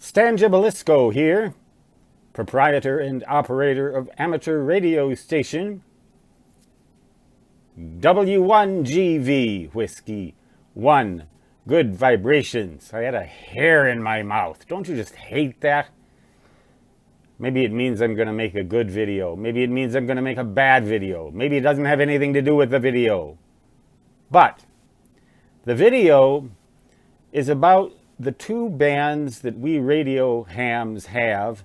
Stan Gibelisco here, proprietor and operator of amateur radio station W1GV Whiskey 1. Good vibrations. I had a hair in my mouth. Don't you just hate that? Maybe it means I'm going to make a good video. Maybe it means I'm going to make a bad video. Maybe it doesn't have anything to do with the video. But the video is about the two bands that we radio hams have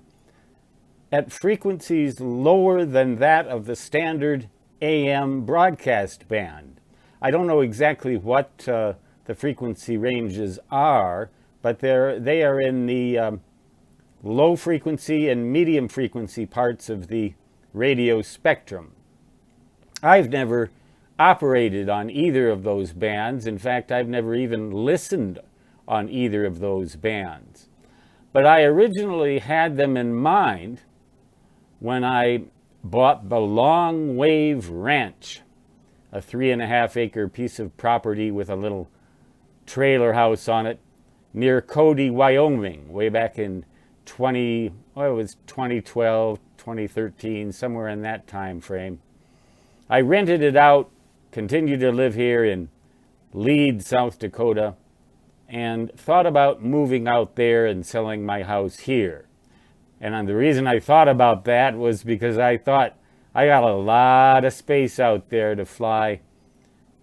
at frequencies lower than that of the standard AM broadcast band. I don't know exactly what the frequency ranges are, but they are in the low frequency and medium frequency parts of the radio spectrum. I've never operated on either of those bands. In fact, I've never even listened on either of those bands. But I originally had them in mind when I bought the Long Wave Ranch, a 3.5 acre piece of property with a little trailer house on it near Cody, Wyoming, way back in 2012, 2013, somewhere in that time frame. I rented it out, continued to live here in Lead, South Dakota, and thought about moving out there and selling my house here. And the reason I thought about that was because I thought I got a lot of space out there to fly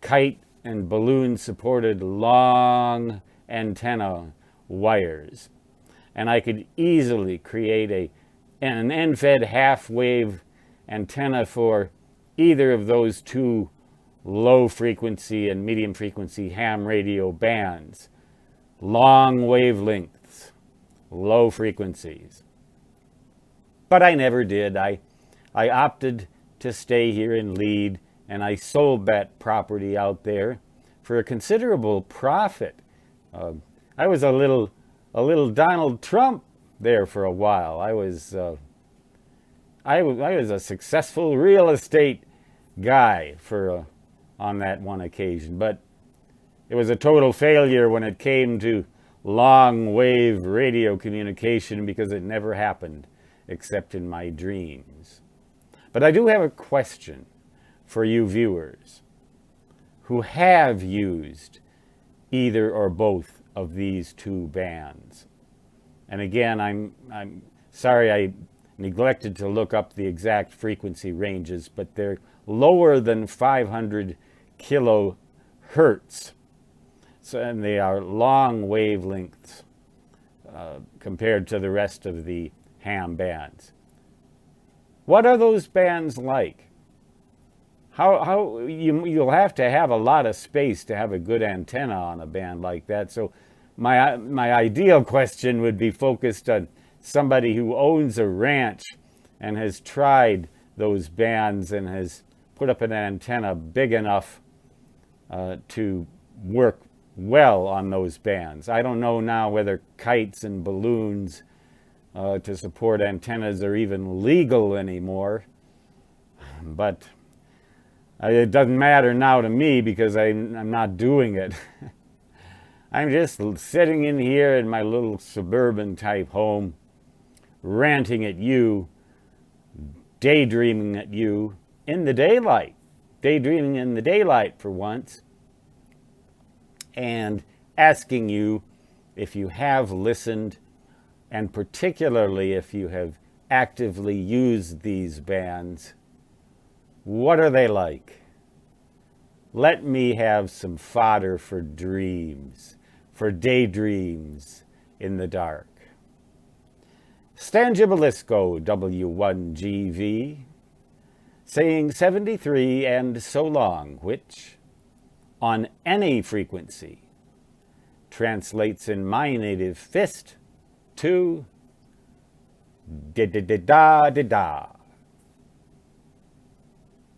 kite and balloon supported long antenna wires. And I could easily create an end-fed half-wave antenna for either of those two low frequency and medium frequency ham radio bands. Long wavelengths, low frequencies. But I never did. I opted to stay here in Lead, and I sold that property out there for a considerable profit. I was a little Donald Trump there for a while. I was a successful real estate guy on that one occasion, but it was a total failure when it came to long wave radio communication because it never happened except in my dreams. But I do have a question for you viewers who have used either or both of these two bands. And again, I'm sorry I neglected to look up the exact frequency ranges, but they're lower than 500 kilohertz. So, and they are long wavelengths compared to the rest of the ham bands. What are those bands like? You'll have to have a lot of space to have a good antenna on a band like that. So my ideal question would be focused on somebody who owns a ranch and has tried those bands and has put up an antenna big enough to work well on those bands. I don't know now whether kites and balloons to support antennas are even legal anymore, but it doesn't matter now to me because I'm not doing it. I'm just sitting in here in my little suburban type home, ranting at you, daydreaming at you in the daylight, daydreaming in the daylight for once, and asking you if you have listened, and particularly if you have actively used these bands, what are they like? Let me have some fodder for dreams, for daydreams in the dark. Stan Gibelisco, W1GV, saying 73 and so long, which, on any frequency, translates in my native fist to da-da-da-da-da-da.